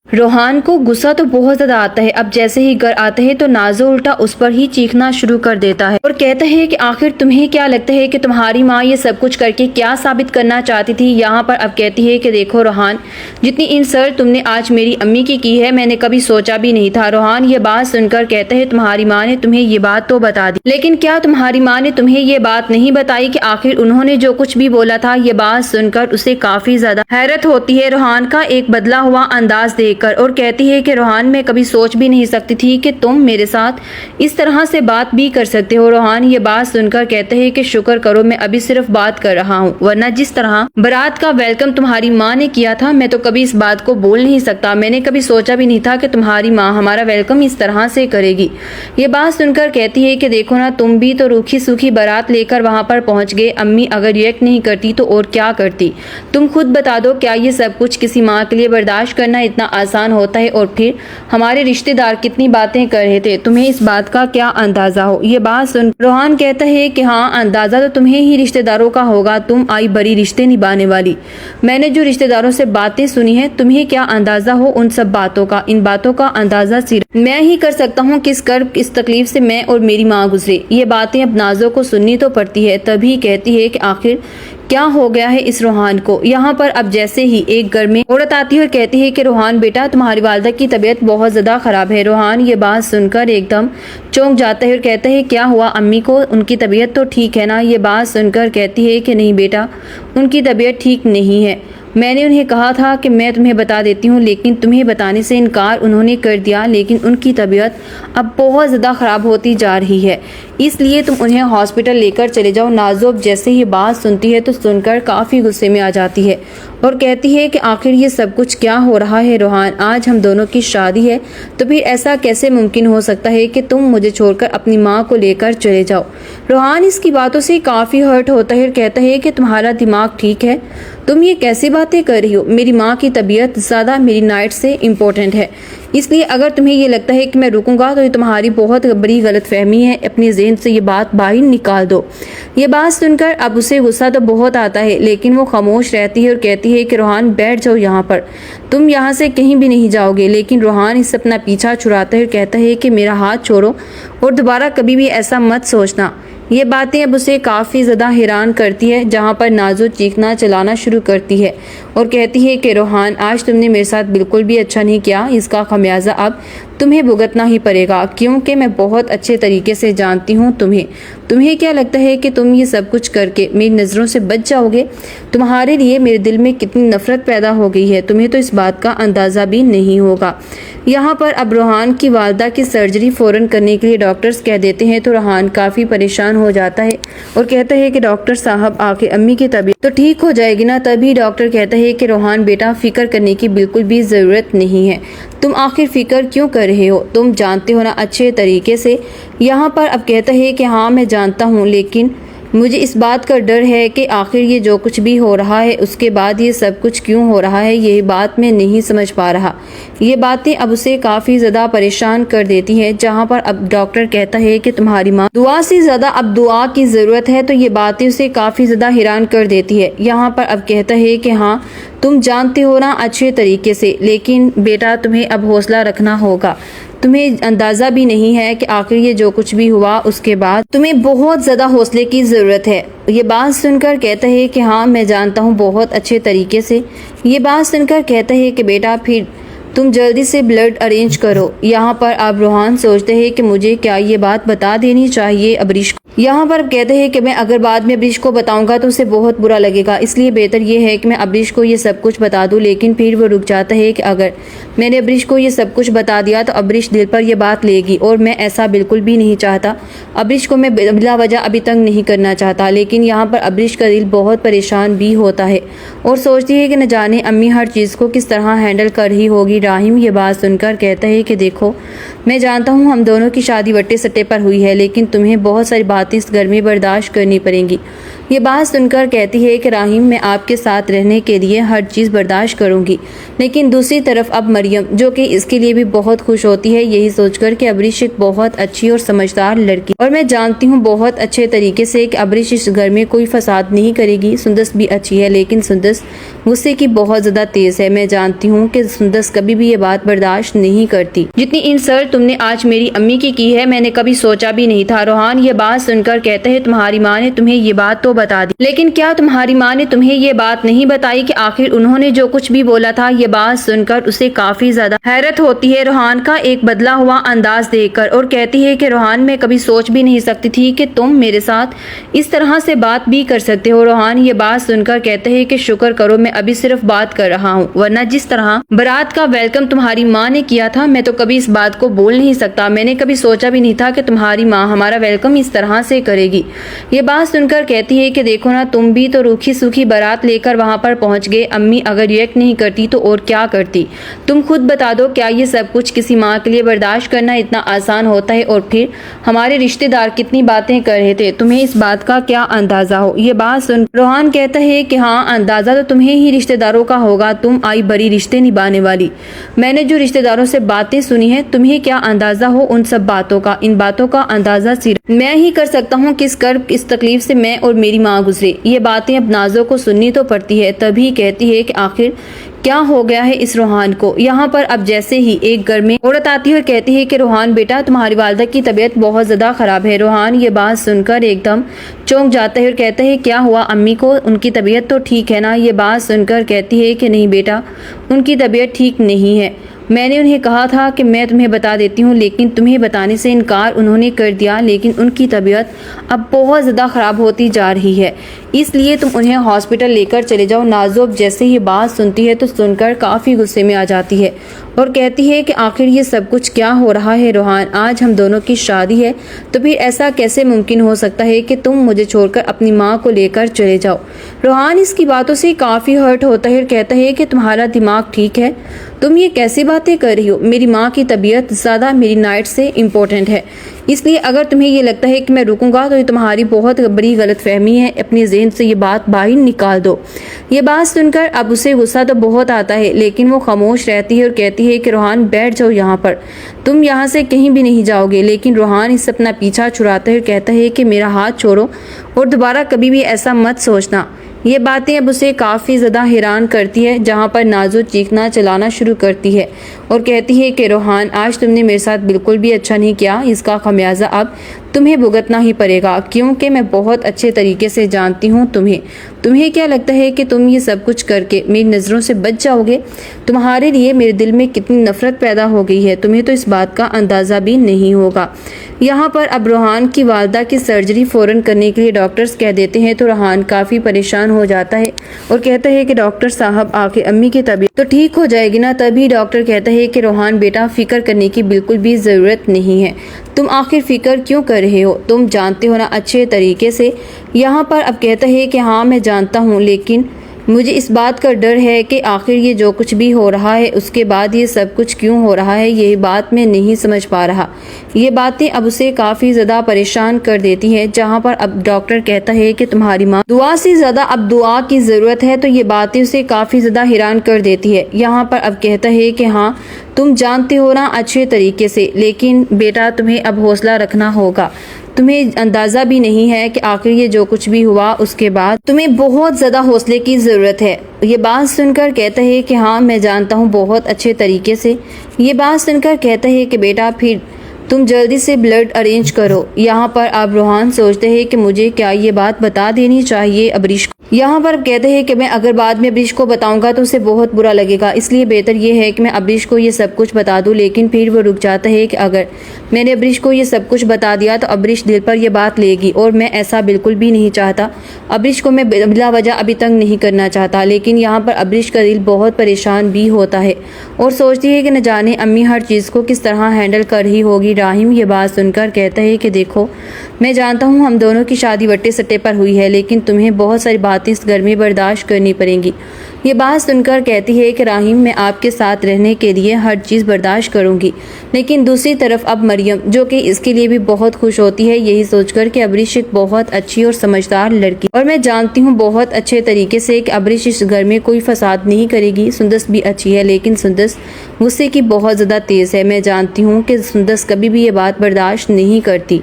روحان کو غصہ تو بہت زیادہ آتا ہے۔ اب جیسے ہی گھر آتا ہے تو نازو الٹا اس پر ہی چیخنا شروع کر دیتا ہے اور کہتا ہے کہ آخر تمہیں کیا لگتا ہے کہ تمہاری ماں یہ سب کچھ کر کے کیا ثابت کرنا چاہتی تھی؟ یہاں پر اب کہتی ہے کہ دیکھو روحان، جتنی انسلٹ تم نے آج میری امی کی ہے میں نے کبھی سوچا بھی نہیں تھا۔ روحان یہ بات سن کر کہتا ہے تمہاری ماں نے تمہیں یہ بات تو بتا دی، لیکن کیا تمہاری ماں نے تمہیں یہ بات نہیں بتائی کہ آخر انہوں نے جو کچھ بھی بولا تھا؟ یہ بات سن کر اسے کافی زیادہ حیرت ہوتی ہے روحان کا ایک بدلا ہوا انداز دیکھ کر، اور کہتی ہے کہ روحان میں کبھی سوچ بھی نہیں سکتی تھی کہ تم میرے ساتھ اس طرح سے بات بھی کر سکتے ہو۔ روحان یہ بات سن کر کہتا ہے کہ شکر کرو میں ابھی صرف بات کر رہا ہوں، ورنہ جس طرح بارات کا ویلکم تمہاری ماں نے کیا تھا میں تو کبھی اس بات کو بول نہیں سکتا، میں نے کبھی سوچا بھی نہیں تھا کہ تمہاری ماں ہمارا ویلکم اس طرح سے کرے گی۔ یہ بات سن کر کہتی ہے کہ دیکھو نا، تم بھی تو روکھی سوکھی بارات لے کر وہاں پر پہنچ گئے، امی اگر ریئیکٹ نہیں کرتی تو اور کیا کرتی؟ تم خود بتا دو، کیا یہ سب کچھ کسی ماں کے لیے برداشت کرنا اتنا آسان ہوتا ہے؟ اور پھر ہمارے رشتہ دار کتنی باتیں کر رہے تھے، تمہیں اس بات کا کیا اندازہ ہو؟ یہ بات سن روحان کہتا ہے کہ ہاں، اندازہ تو تمہیں ہی رشتہ داروں کا ہوگا، تم آئی بڑی رشتے نبھانے والی۔ میں نے جو رشتہ داروں سے باتیں سنی ہیں، تمہیں کیا اندازہ ہو ان سب باتوں کا؟ ان باتوں کا اندازہ صرف میں ہی کر سکتا ہوں، کس کرب اس تکلیف سے میں اور میری ماں گزرے۔ یہ باتیں اب نازو کو سننی تو پڑتی ہے، تبھی کہتی ہے کہ آخر کیا ہو گیا ہے اس روحان کو؟ یہاں پر اب جیسے ہی ایک گھر میں عورت آتی ہے اور کہتی ہے کہ روحان بیٹا، تمہاری والدہ کی طبیعت بہت زیادہ خراب ہے۔ روحان یہ بات سن کر ایک دم چونک جاتا ہے اور کہتا ہے کیا ہوا امی کو؟ ان کی طبیعت تو ٹھیک ہے نا؟ یہ بات سن کر کہتی ہے کہ نہیں بیٹا، ان کی طبیعت ٹھیک نہیں ہے، میں نے انہیں کہا تھا کہ میں تمہیں بتا دیتی ہوں، لیکن تمہیں بتانے سے انکار انہوں نے کر دیا، لیکن ان کی طبیعت اب بہت زیادہ خراب ہوتی جا رہی ہے، اس لیے تم انہیں ہاسپٹل لے کر چلے جاؤ۔ نازو جیسے ہی بات سنتی ہے تو سن کر کافی غصے میں آ جاتی ہے اور کہتی ہے کہ آخر یہ سب کچھ کیا ہو رہا ہے روحان؟ آج ہم دونوں کی شادی ہے تو پھر ایسا کیسے ممکن ہو سکتا ہے کہ تم مجھے چھوڑ کر اپنی ماں کو لے کر چلے جاؤ؟ روحان اس کی باتوں سے کافی ہرٹ ہوتا ہے اور کہتا ہے کہ تمہارا دماغ ٹھیک ہے؟ تم یہ کیسی باتیں کر رہی ہو؟ میری ماں کی طبیعت زیادہ میری نائٹ سے امپورٹنٹ ہے، اس لیے اگر تمہیں یہ لگتا ہے کہ میں رکوں گا تو یہ تمہاری بہت بڑی غلط فہمی ہے، اپنے ذہن سے یہ بات باہر نکال دو۔ یہ بات سن کر اب اسے غصہ تو بہت آتا ہے، لیکن وہ خاموش رہتی ہے اور کہتی ہے کہ روحان بیٹھ جاؤ یہاں پر، تم یہاں سے کہیں بھی نہیں جاؤ گے۔ لیکن روحان اس سے اپنا پیچھا چھڑاتا ہے اور کہتا ہے کہ میرا ہاتھ چھوڑو اور دوبارہ کبھی بھی ایسا مت سوچنا۔ یہ باتیں اب اسے کافی زیادہ حیران کرتی ہے، جہاں پر نازو چیخنا چلانا شروع کرتی ہے اور کہتی ہے کہ روحان، آج تم نے میرے ساتھ بالکل بھی اچھا نہیں کیا، اس کا خمیازہ اب تمہیں بھگتنا ہی پڑے گا، کیونکہ میں بہت اچھے طریقے سے جانتی ہوں تمہیں کیا لگتا ہے کہ تم یہ سب کچھ کر کے میری نظروں سے بچ جاؤ گے؟ تمہارے لیے میرے دل میں کتنی نفرت پیدا ہو گئی ہے، تمہیں تو اس بات کا اندازہ بھی نہیں ہوگا۔ یہاں پر اب روحان کی والدہ کی سرجری فوراً کرنے کے لیے ڈاکٹرز کہہ دیتے ہیں تو روحان کافی پریشان ہو جاتا ہے اور کہتا ہے کہ ڈاکٹر صاحب آ کے امی کی طبیعت تو ٹھیک ہو جائے گی نا؟ تبھی ڈاکٹر کہتا ہے کہ روحان بیٹا، فکر کرنے کی بالکل بھی ضرورت نہیں ہے، تم آخر فکر کیوں کر رہے ہو؟ تم جانتے ہو نا اچھے طریقے سے۔ یہاں پر اب کہتا ہے کہ ہاں میں جانتا ہوں، لیکن مجھے اس بات کا ڈر ہے کہ آخر یہ جو کچھ بھی ہو رہا ہے اس کے بعد یہ سب کچھ کیوں ہو رہا ہے، یہ بات میں نہیں سمجھ پا رہا۔ یہ باتیں اب اسے کافی زیادہ پریشان کر دیتی ہیں، جہاں پر اب ڈاکٹر کہتا ہے کہ تمہاری ماں دعا سے زیادہ اب دعا کی ضرورت ہے، تو یہ باتیں اسے کافی زیادہ حیران کر دیتی ہے۔ یہاں پر اب کہتا ہے کہ ہاں تم جانتے ہو نا اچھے طریقے سے، لیکن بیٹا تمہیں اب حوصلہ رکھنا ہوگا، تمہیں اندازہ بھی نہیں ہے کہ آخر یہ جو کچھ بھی ہوا اس کے بعد تمہیں بہت زیادہ حوصلے کی ضرورت ہے۔ یہ بات سن کر کہتا ہے کہ ہاں میں جانتا ہوں بہت اچھے طریقے سے۔ یہ بات سن کر کہتا ہے کہ بیٹا پھر تم جلدی سے بلڈ ارینج کرو۔ یہاں پر اب روحان سوچتے ہیں کہ مجھے کیا یہ بات بتا دینی چاہیے ابریش کو۔ یہاں پر کہتے ہیں کہ میں اگر بعد میں ابریش کو بتاؤں گا تو اسے بہت برا لگے گا، اس لیے بہتر یہ ہے کہ میں ابریش کو یہ سب کچھ بتا دوں۔ لیکن پھر وہ رک جاتا ہے کہ اگر میں نے ابریش کو یہ سب کچھ بتا دیا تو ابریش دل پر یہ بات لے گی، اور میں ایسا بالکل بھی نہیں چاہتا، ابریش کو میں بلا وجہ ابھی تنگ نہیں کرنا چاہتا۔ لیکن یہاں پر ابریش کا دل بہت پریشان بھی ہوتا ہے اور سوچتی ہے کہ نہ جانے امی ہر چیز کو کس طرح ہینڈل کر رہی ہوگی۔ راہیم یہ بات سن کر کہتا ہے کہ دیکھو میں جانتا ہوں ہم دونوں کی شادی وٹے سٹے پر ہوئی ہے، لیکن تمہیں بہت ساری باتیں اس گھر میں برداشت کرنی پڑیں گی، یہ بات سن کر کہتی ہے کہ راہیم میں آپ کے ساتھ رہنے کے لیے ہر چیز برداشت کروں گی، لیکن دوسری طرف اب مریم جو کہ اس کے لیے بھی بہت خوش ہوتی ہے یہی سوچ کر کہ ابریش ایک بہت اچھی اور سمجھدار لڑکی اور میں جانتی ہوں بہت اچھے طریقے سے کہ ابریش اس گھر میں کوئی فساد نہیں کرے گی۔ سندس بھی اچھی ہے لیکن سندس غصے کی بہت زیادہ تیز ہے، میں جانتی ہوں کہ سندس کبھی بھی یہ بات برداشت نہیں کرتی۔ جتنی انسلٹ تم نے آج میری امی کی ہے میں نے کبھی سوچا بھی نہیں تھا۔ روحان یہ بات سن کر کہتا ہے تمہاری ماں نے تمہیں یہ بات تو بتا دی، لیکن کیا تمہاری ماں نے تمہیں یہ بات نہیں بتائی کہ آخر انہوں نے جو کچھ بھی بولا تھا؟ یہ بات سن کر اسے کافی زیادہ حیرت ہوتی ہے روحان کا ایک بدلا ہوا انداز دیکھ کر، اور کہتی ہے کہ روحان میں کبھی سوچ بھی نہیں سکتی تھی کہ تم میرے ساتھ اس طرح سے بات بھی کر سکتے ہو۔ روحان یہ بات سن کر کہتا ہے کہ شکر کرو میں ابھی صرف بات کر رہا ہوں، ورنہ جس طرح برات کا ویلکم تمہاری ماں نے کیا تھا میں تو کبھی اس بات کو بول نہیں سکتا، میں نے کبھی سوچا بھی نہیں تھا کہ تمہاری ماں ہمارا ویلکم اس طرح سے کرے گی۔ یہ بات سن کر کہتی ہے کہ دیکھو نا تم بھی تو روکھی سوکھی بارات لے کر وہاں پر پہنچ گئے، امی اگر ریئیکٹ نہیں کرتی تو اور کیا کرتی؟ تم خود بتا دو کیا یہ سب کچھ کسی ماں کے لیے برداشت کرنا اتنا آسان ہوتا ہے؟ اور پھر ہمارے رشتہ دار کتنی باتیں کر رہے تھے، تمہیں اس بات کا کیا اندازہ ہو؟ یہ بات سن روحان کہتا ہے کہ ہاں اندازہ تو تمہیں ہی رشتہ داروں کا ہوگا، تم آئی بڑی رشتے نبھانے والی، میں نے جو رشتہ داروں سے باتیں سنی ہیں تمہیں کیا اندازہ ہو ان سب باتوں کا؟ ان باتوں کا اندازہ صرف میں ہی کر سکتا ہوں، کس کرب اس تکلیف سے میں اور میری ماں گزرے۔ یہ باتیں اب نازو کو سننی تو پڑتی ہے، تبھی کہتی ہے کہ آخر کیا ہو گیا ہے اس روحان کو؟ یہاں پر اب جیسے ہی ایک گھر میں عورت آتی ہے اور کہتی ہے کہ روحان بیٹا تمہاری والدہ کی طبیعت بہت زیادہ خراب ہے۔ روحان یہ بات سن کر ایک دم چونک جاتا ہے اور کہتا ہے کیا ہوا امی کو؟ ان کی طبیعت تو ٹھیک ہے نا؟ یہ بات سن کر کہتی ہے کہ نہیں بیٹا ان کی طبیعت ٹھیک نہیں ہے، میں نے انہیں کہا تھا کہ میں تمہیں بتا دیتی ہوں لیکن تمہیں بتانے سے انکار انہوں نے کر دیا، لیکن ان کی طبیعت اب بہت زیادہ خراب ہوتی جا رہی ہے اس لیے تم انہیں ہاسپٹل لے کر چلے جاؤ۔ نازو اب جیسے یہ بات سنتی ہے تو سن کر کافی غصے میں آ جاتی ہے اور کہتی ہے کہ آخر یہ سب کچھ کیا ہو رہا ہے روحان؟ آج ہم دونوں کی شادی ہے تو پھر ایسا کیسے ممکن ہو سکتا ہے کہ تم مجھے چھوڑ کر اپنی ماں کو لے کر چلے جاؤ؟ روحان اس کی باتوں سے کافی ہرٹ ہوتا ہے اور کہتا ہے کہ تمہارا دماغ ٹھیک ہے؟ تم یہ کیسی باتیں کر رہی ہو؟ میری ماں کی طبیعت زیادہ میری نائٹ سے امپورٹنٹ ہے، اس لیے اگر تمہیں یہ لگتا ہے کہ میں رکوں گا تو یہ تمہاری بہت بڑی غلط فہمی ہے، اپنے ذہن سے یہ بات باہر نکال دو۔ یہ بات سن کر اب اسے غصہ تو بہت آتا ہے لیکن وہ خاموش رہتی ہے اور کہتی ہے کہ روحان بیٹھ جاؤ یہاں پر، تم یہاں سے کہیں بھی نہیں جاؤ گے۔ لیکن روحان اس سے اپنا پیچھا چھڑاتا ہے اور کہتا ہے کہ میرا ہاتھ چھوڑو اور دوبارہ کبھی بھی ایسا مت سوچنا۔ یہ باتیں اب اسے کافی زیادہ حیران کرتی ہے، جہاں پر نازو چیخنا چلانا شروع کرتی ہے اور کہتی ہے کہ روحان آج تم نے میرے ساتھ بالکل بھی اچھا نہیں کیا، اس کا خمیازہ اب تمہیں بھگتنا ہی پڑے گا، کیونکہ میں بہت اچھے طریقے سے جانتی ہوں تمہیں کیا لگتا ہے کہ تم یہ سب کچھ کر کے میری نظروں سے بچ جاؤ گے؟ تمہارے لیے میرے دل میں کتنی نفرت پیدا ہو گئی ہے، تمہیں تو اس بات کا اندازہ بھی نہیں ہوگا۔ یہاں پر اب روحان کی والدہ کی سرجری فوراً کرنے کے لیے ڈاکٹرز کہہ دیتے ہیں تو روحان کافی پریشان ہو جاتا ہے اور کہتا ہے کہ ڈاکٹر صاحب آخر امی کی طبیعت تو ٹھیک ہو جائے گی نا؟ تبھی ڈاکٹر کہتا ہے کہ روحان بیٹا فکر کرنے کی بالکل بھی ضرورت نہیں ہے، تم آخر فکر کیوں کر رہے ہو؟ تم جانتے ہو نا اچھے طریقے سے۔ یہاں پر اب کہتا ہے کہ ہاں میں جانتا ہوں لیکن مجھے اس بات کا ڈر ہے کہ آخر یہ جو کچھ بھی ہو رہا ہے اس کے بعد یہ سب کچھ کیوں ہو رہا ہے، یہ بات میں نہیں سمجھ پا رہا۔ یہ باتیں اب اسے کافی زیادہ پریشان کر دیتی ہیں، جہاں پر اب ڈاکٹر کہتا ہے کہ تمہاری ماں دعا سے زیادہ اب دعا کی ضرورت ہے، تو یہ باتیں اسے کافی زیادہ حیران کر دیتی ہے۔ یہاں پر اب کہتا ہے کہ ہاں تم جانتے ہو نا اچھے طریقے سے، لیکن بیٹا تمہیں اب حوصلہ رکھنا ہوگا، تمہیں اندازہ بھی نہیں ہے کہ آخر یہ جو کچھ بھی ہوا اس کے بعد تمہیں بہت زیادہ حوصلے کی ضرورت ہے۔ یہ بات سن کر کہتا ہے کہ ہاں میں جانتا ہوں بہت اچھے طریقے سے۔ یہ بات سن کر کہتا ہے کہ بیٹا پھر تم جلدی سے بلڈ ارینج کرو۔ یہاں پر اب روحان سوچتے ہیں کہ مجھے کیا یہ بات بتا دینی چاہیے ابریش کو؟ یہاں پر کہتے ہیں کہ میں اگر بعد میں ابریش کو بتاؤں گا تو اسے بہت برا لگے گا، اس لیے بہتر یہ ہے کہ میں ابریش کو یہ سب کچھ بتا دوں۔ لیکن پھر وہ رک جاتا ہے کہ اگر میں نے ابریش کو یہ سب کچھ بتا دیا تو ابریش دل پر یہ بات لے گی اور میں ایسا بالکل بھی نہیں چاہتا، ابریش کو میں بلا وجہ ابھی تنگ نہیں کرنا چاہتا۔ لیکن یہاں پر ابریش کا دل بہت پریشان بھی ہوتا ہے اور سوچتی ہے کہ نہ جانے امی ہر چیز کو کس طرح ہینڈل کر رہی ہوگی۔ راہیم یہ بات سن کر کہتا ہے کہ دیکھو میں جانتا ہوں ہم دونوں کی شادی وٹے سٹے پر ہوئی ہے، لیکن تمہیں بہت ساری بات باتیں اس گھر میں برداشت کرنی پڑیں گی۔ یہ بات سن کر کہتی ہے کہ راہیم میں آپ کے ساتھ رہنے کے لیے ہر چیز برداشت کروں گی، لیکن دوسری طرف اب مریم جو کہ اس کے لیے بھی بہت خوش ہوتی ہے یہی سوچ کر کہ ابریش ایک بہت اچھی اور سمجھدار لڑکی اور میں جانتی ہوں بہت اچھے طریقے سے کہ ابریش اس گھر میں کوئی فساد نہیں کرے گی۔ سندس بھی اچھی ہے لیکن سندس غصے کی بہت زیادہ تیز ہے، میں جانتی ہوں کہ سندس کبھی بھی یہ بات برداشت نہیں کرتی۔